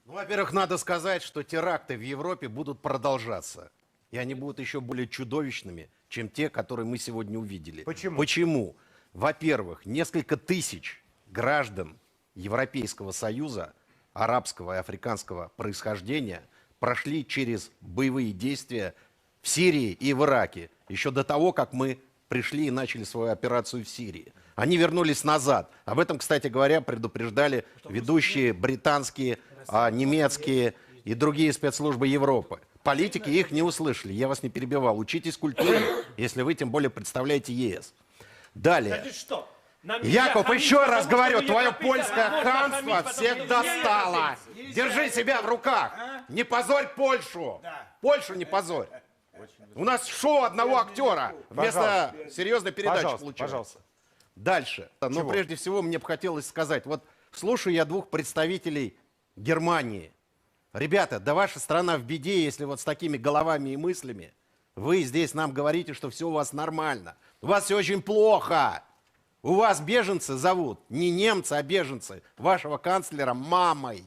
Ну, во-первых, надо сказать, что теракты в Европе будут продолжаться. И они будут еще более чудовищными, чем те, которые мы сегодня увидели. Почему? Почему? Во-первых, несколько тысяч граждан Европейского Союза, арабского и африканского происхождения, прошли через боевые действия в Сирии и в Ираке, еще до того, как мы пришли и начали свою операцию в Сирии. Они вернулись назад. Об этом, кстати говоря, предупреждали ведущие британские, немецкие и другие спецслужбы Европы. Политики их не услышали. Я вас не перебивал. Учитесь культуре, если вы тем более представляете ЕС. Далее. Яков, еще раз говорю, твое польское хамство всех достало. Держи себя в руках. Не позорь Польшу. Польшу не позорь. У нас шоу одного актера вместо серьезной передачи получилось. Пожалуйста. Дальше. Но прежде всего мне бы хотелось сказать, вот слушаю я двух представителей Германии. Ребята, да ваша страна в беде, если вот с такими головами и мыслями вы здесь нам говорите, что все у вас нормально. У вас все очень плохо. У вас беженцы зовут не немцы, а беженцы вашего канцлера мамой.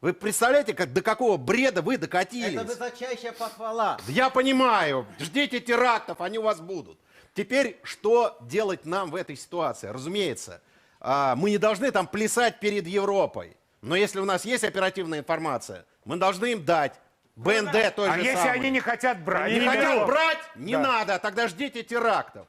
Вы представляете, до какого бреда вы докатились? Это высочайшая похвала. Я понимаю. Ждите терактов, они у вас будут. Теперь, что делать нам в этой ситуации? Разумеется, мы не должны там плясать перед Европой. Но если у нас есть оперативная информация, мы должны им дать. БНД той же самой. А если они не хотят брать? Не хотят брать? Не надо. Тогда ждите терактов.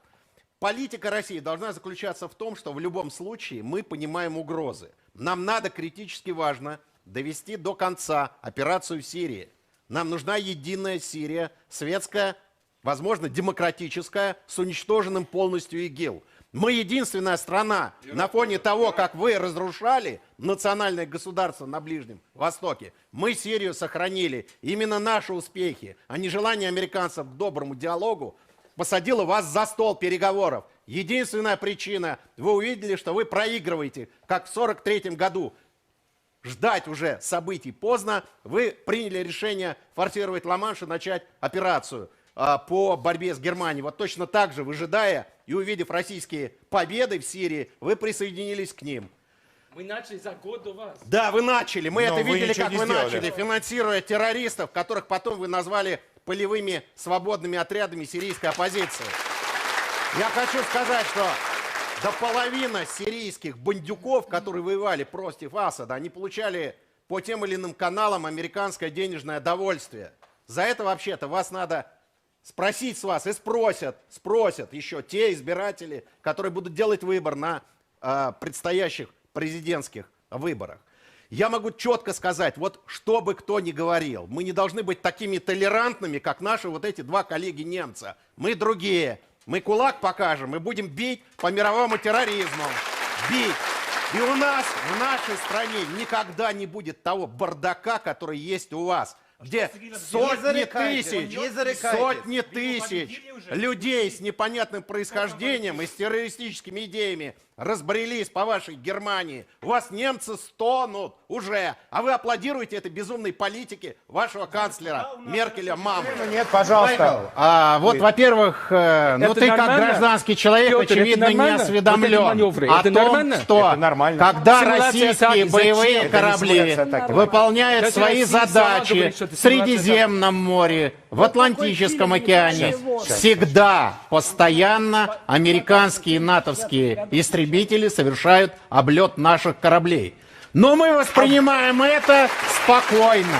Политика России должна заключаться в том, что в любом случае мы понимаем угрозы. Нам надо критически важно довести до конца операцию в Сирии. Нам нужна единая Сирия, светская, возможно, демократическая, с уничтоженным полностью ИГИЛ. Мы единственная страна на фоне того, как вы разрушали национальное государство на Ближнем Востоке. Мы Сирию сохранили. Именно наши успехи, а не желание американцев к доброму диалогу, посадило вас за стол переговоров. Единственная причина, вы увидели, что вы проигрываете, как в 1943 году. Ждать уже событий поздно. Вы приняли решение форсировать Ла-Манш и начать операцию по борьбе с Германией. Вот точно так же, выжидая и увидев российские победы в Сирии, вы присоединились к ним. Мы начали за год до вас. Да, вы начали. Мы это видели, как вы сделали. начали, финансируя террористов, которых потом вы назвали полевыми свободными отрядами сирийской оппозиции. Я хочу сказать, что до половины сирийских бандюков, которые воевали против Асада, они получали по тем или иным каналам американское денежное довольствие. За это вообще-то вас надо спросить с вас, и спросят еще те избиратели, которые будут делать выбор на предстоящих президентских выборах. Я могу четко сказать, вот что бы кто ни говорил, мы не должны быть такими толерантными, как наши вот эти два коллеги-немца. Мы другие. Мы кулак покажем и будем бить по мировому терроризму. Бить. И у нас, в нашей стране, никогда не будет того бардака, который есть у вас. Где сотни тысяч людей с непонятным происхождением и с террористическими идеями разбрелись по вашей Германии. У вас немцы стонут уже, а вы аплодируете этой безумной политике вашего канцлера Меркеля мамы. Нет, пожалуйста. Вот, во-первых, ну ты как гражданский человек, Петр, очевидно, не осведомлен о том, что когда российские боевые корабли выполняют свои задачи в Средиземном море, в Атлантическом океане, всегда, постоянно американские и натовские истребители совершают облет наших кораблей. Но мы воспринимаем это спокойно.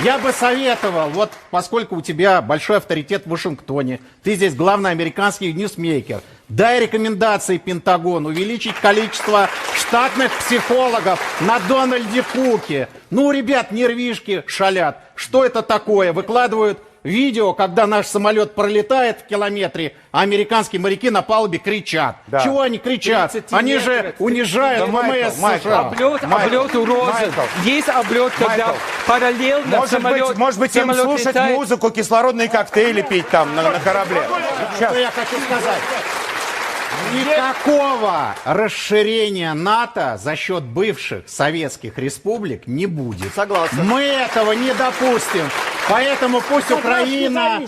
Я бы советовал, вот поскольку у тебя большой авторитет в Вашингтоне, ты здесь главный американский ньюсмейкер, дай рекомендации Пентагону увеличить количество штатных психологов на Дональде Куке. Ну, ребят, нервишки шалят. Что это такое? Выкладывают видео, когда наш самолет пролетает в километре, а американские моряки на палубе кричат. Да. Чего они кричат? Они же унижают ВМС США. Облет у Розы. Есть облет, когда параллельно самолет. Может быть, им слушать летает. музыку, кислородные коктейли пить там на корабле. Что я хочу сказать? Никакого расширения НАТО за счет бывших советских республик не будет. Согласен. Мы этого не допустим. Поэтому пусть Украина,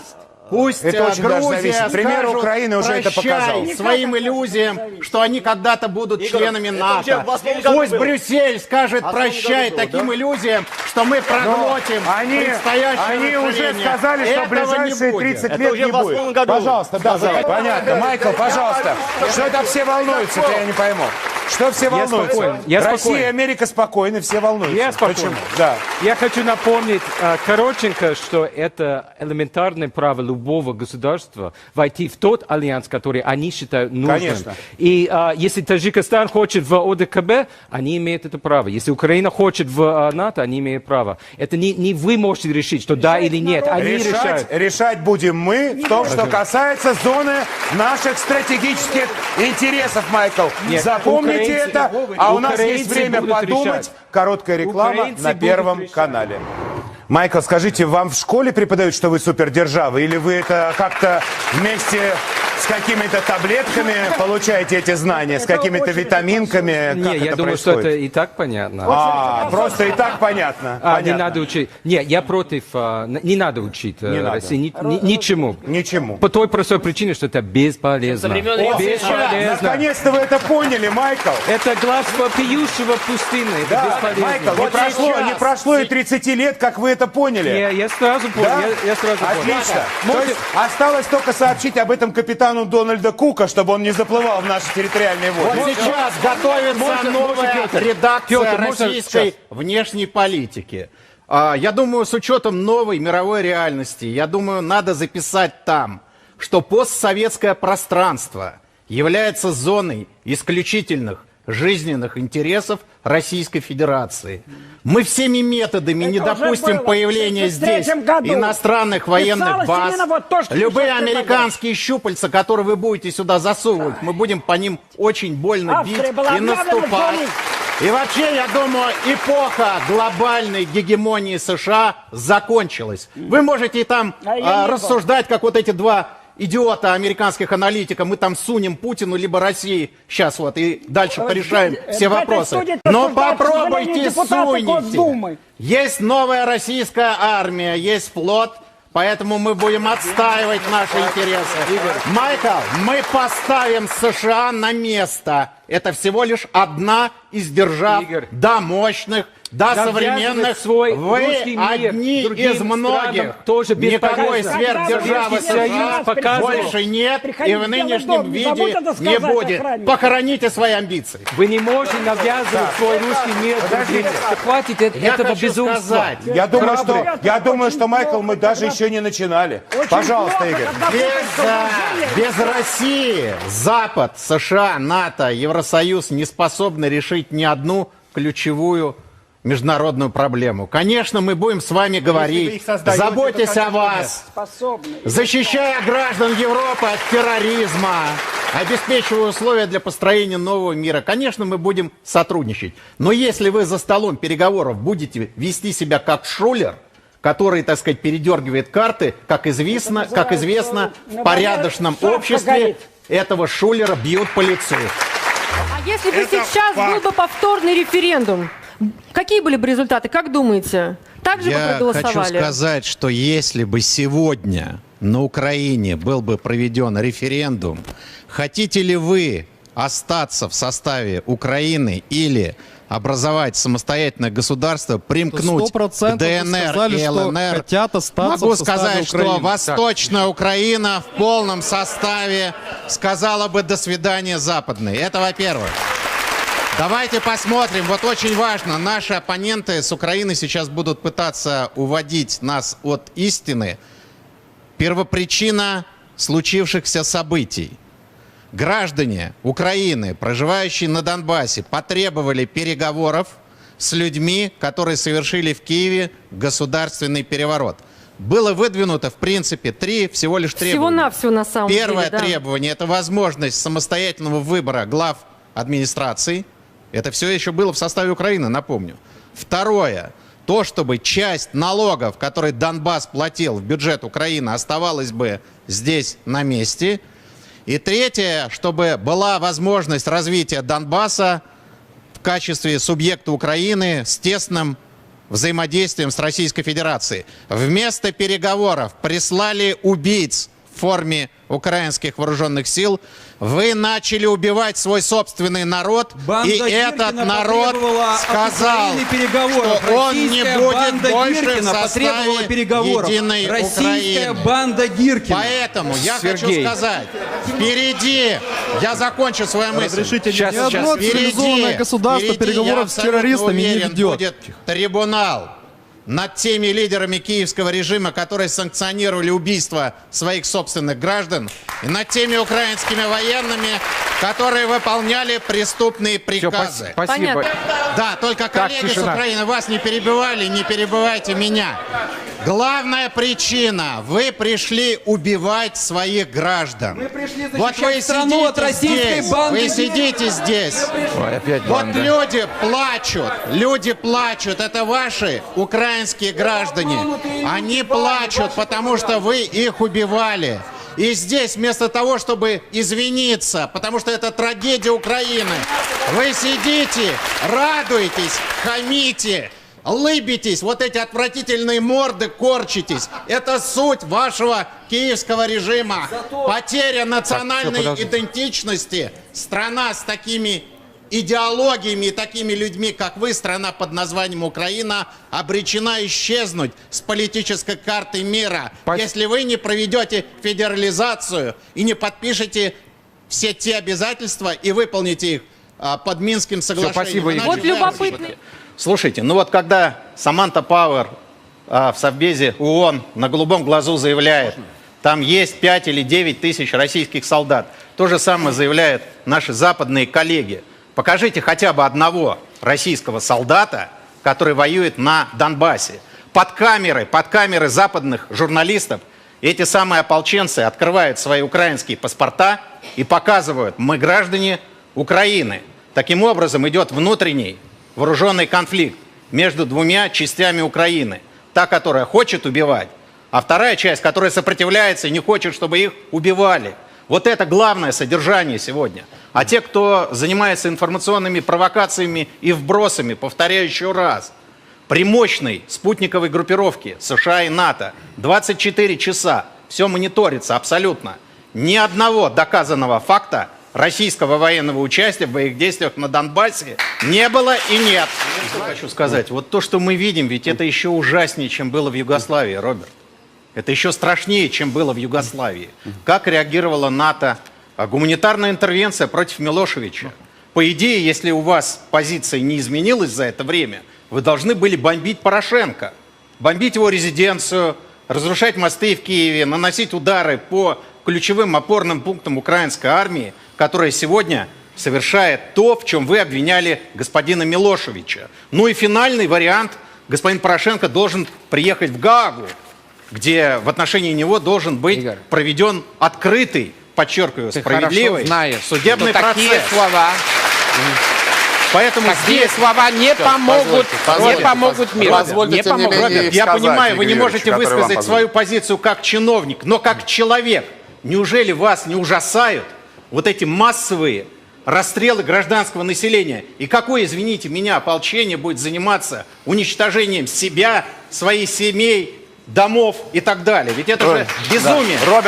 пусть это очень даже Грузия зависит. Пример скажут Украины уже это показал. прощай своим иллюзиям, что они когда-то будут членами НАТО. в 8 году Пусть было. Брюссель скажет В 8 прощай году было, таким да? иллюзиям, что мы проглотим Они предстоящее уже расширение. сказали, что в Этого не ближайшие будет. 30 Это лет уже не в 8 будет. году Пожалуйста, да, сказали. понятно. Майкл, пожалуйста. Что это все волнуются-то, я не пойму. Что все волнуются? спокоен, я Россия спокоен. и Америка спокойны, все волнуются. Я спокоен. Почему? Да. Я хочу напомнить коротенько, что это элементарное право любого государства войти в тот альянс, который они считают нужным. Конечно. И если Таджикистан хочет в ОДКБ, они имеют это право. Если Украина хочет в НАТО, они имеют право. Это не вы можете решить, что да или нет. Они решают. Решать будем мы в том, что касается зоны наших стратегических интересов, Майкл. Нет, Запомните украинцы- это, а у нас есть украинцы время будут подумать. решать. Короткая реклама Украинцы на будут Первом решать. канале. Майкл, скажите, вам в школе преподают, что вы супердержава, или вы это как-то вместе с какими-то таблетками получаете эти знания, с какими-то витаминками? Не, Как я это думаю, что происходит? это и так понятно. Просто и так понятно. Не Понятно. надо учить. Не, я против. Не надо учить надо. России ничему. Ничему. По той простой причине, что это бесполезно. О, Бесполезно. наконец-то вы это поняли, Майкл. Это глаз вопиющего пустыны. Это Да, бесполезно. Майкл, не прошло и 30 лет, как вы это поняли. Я сразу понял. Да? Я сразу понял. Отлично. То Можете- есть осталось только сообщить об этом капитану Дональда Кука, чтобы он не заплывал в наши территориальные воды. Вот сейчас готовится новая редакция Петр, можно российской сейчас? внешней политики. Я думаю, с учетом новой мировой реальности, я думаю, надо записать там, что постсоветское пространство является зоной исключительных жизненных интересов Российской Федерации. Мы всеми методами не Это уже допустим было появления в 1963 здесь году. иностранных военных Писалось баз. именно вот то, что Любые сейчас американские щупальца, которые вы будете сюда засовывать, мы будем по ним очень больно Австрия бить была и наступать. объявлена И вообще, я думаю, эпоха глобальной гегемонии США закончилась. Вы можете и там А я не рассуждать, как вот эти два идиота американских аналитиков, мы там сунем Путину либо России сейчас вот и дальше порешаем все в этой вопросы. студии Но рассуждают, к попробуйте сожалению, депутаты Госдумы. суньте. Есть новая российская армия, есть флот, поэтому мы будем отстаивать наши интересы. Майкл, мы поставим США на место. Это всего лишь одна из держав, Игорь. да, мощных, да, Навязывать современных. свой Вы русский мир одни другим из многих. странам тоже Никакой бесполезно. сверхдержавы Советский Союз США показывал. больше нет и Приходите в в Белый нынешнем дом, не забудь виде это не сказать будет. охраннику. Похороните свои амбиции. Вы не можете навязывать свой русский мир другим. Хватит Я этого хочу безумства. сказать, Я думаю, что, Майкл, мы даже еще не начинали. Очень Пожалуйста, плохо, Игорь. когда без России Запад, США, НАТО, Евросоюз не способны решить ни одну ключевую международную проблему. Конечно, мы будем с вами вы говорить, их создаете, заботьтесь то, о конечно, вас, способны. защищая граждан Европы от терроризма, обеспечивая условия для построения нового мира. Конечно, мы будем сотрудничать. Но если вы за столом переговоров будете вести себя как шулер, который, так сказать, передергивает карты, как известно, в порядочном обществе этого шулера бьют по лицу. А если бы сейчас был бы повторный референдум, какие были бы результаты? Как думаете? Так же бы Я проголосовали? хочу сказать, что если бы сегодня на Украине был бы проведен референдум, хотите ли вы остаться в составе Украины или образовать самостоятельное государство, примкнуть к 100% ДНР сказали, и что ЛНР, хотят остаться могу в составе сказать, что Украины. Восточная Украина в полном составе сказала бы «до свидания, западный». Это во-первых. Давайте посмотрим, вот очень важно, наши оппоненты с Украины сейчас будут пытаться уводить нас от истины. Первопричина случившихся событий. Граждане Украины, проживающие на Донбассе, потребовали переговоров с людьми, которые совершили в Киеве государственный переворот. Было выдвинуто, в принципе, всего лишь требования. Всего-навсего на самом Первое деле, да. требование – это возможность самостоятельного выбора глав администрации. Это все еще было в составе Украины, напомню. Второе – то, чтобы часть налогов, которые Донбасс платил в бюджет Украины, оставалась бы здесь на месте. И третье, чтобы была возможность развития Донбасса в качестве субъекта Украины с тесным взаимодействием с Российской Федерацией. Вместо переговоров прислали убийц в форме украинских вооруженных сил, вы начали убивать свой собственный народ, Банда и этот Гиркина народ потребовала от сказал, Украины переговоров. что он не Российская будет банда больше в Гиркина потребовала составе переговоров. единой Российская Украины. банда Гиркина. Поэтому я хочу Сергей. сказать, впереди, я закончу свою мысль. Разрешите, Сейчас, ни одно Впереди, цивилизованное государство впереди, я переговоров с абсолютно террористами не уверен, ведет. будет трибунал над теми лидерами киевского режима, которые санкционировали убийство своих собственных граждан, и над теми украинскими военными, которые выполняли преступные приказы. Спасибо. Понятно. Да, только коллеги с тишина. Украины вас не перебивали, не перебивайте меня. Главная причина: вы пришли убивать своих граждан. Мы пришли Вот вы защищать страну от сидите российской здесь, банды. вы сидите здесь. Ой, опять Вот банда. люди плачут, это ваши украинские граждане. Они плачут, потому что вы их убивали. И здесь вместо того, чтобы извиниться, потому что это трагедия Украины, вы сидите, радуетесь, хамите, лыбитесь, вот эти отвратительные морды корчитесь. Это суть вашего киевского режима. Потеря национальной подожди. идентичности. Страна с такими идеологиями и такими людьми, как вы, страна под названием Украина, обречена исчезнуть с политической карты мира, если вы не проведете федерализацию и не подпишете все те обязательства и выполните их под Минским соглашением. спасибо, Игорь. Иначе Вот вы любопытный. Слушайте, ну вот когда Саманта Пауэр в Совбезе ООН на голубом глазу заявляет, там есть 5 или 9 тысяч российских солдат, то же самое заявляют наши западные коллеги. Покажите хотя бы одного российского солдата, который воюет на Донбассе. Под камеры западных журналистов эти самые ополченцы открывают свои украинские паспорта и показывают: мы граждане Украины. Таким образом идет внутренний вооруженный конфликт между двумя частями Украины. Та, которая хочет убивать, а вторая часть, которая сопротивляется и не хочет, чтобы их убивали. Вот это главное содержание сегодня. А те, кто занимается информационными провокациями и вбросами, повторяю еще раз, при мощной спутниковой группировке США и НАТО 24 часа все мониторится абсолютно. Ни одного доказанного факта российского военного участия в боевых действиях на Донбассе не было и нет. Что хочу сказать, вот то, что мы видим, ведь это еще ужаснее, чем было в Югославии, Роберт. Это еще страшнее, чем было в Югославии. Как реагировала НАТО? Гуманитарная интервенция против Милошевича. По идее, если у вас позиция не изменилась за это время, вы должны были бомбить Порошенко. Бомбить его резиденцию, разрушать мосты в Киеве, наносить удары по ключевым опорным пунктам украинской армии, которая сегодня совершает то, в чем вы обвиняли господина Милошевича. Ну и финальный вариант: господин Порошенко должен приехать в Гаагу, где в отношении него должен быть Игорь, проведен открытый, подчеркиваю, ты справедливый хорошо знаешь, судебный что такие процесс. слова, Поэтому такие здесь, слова не помогут, не помогут миру. Позвольте, Не тем не помогут. менее, Роберт, я сказать, понимаю, вы Игорь не можете Юрьевич, который вам высказать свою позицию как чиновник, но как человек. Неужели вас не ужасают вот эти массовые расстрелы гражданского населения? И какое, извините меня, ополчение будет заниматься уничтожением себя, своих семей, домов и так далее? Ведь это же безумие. Роберт.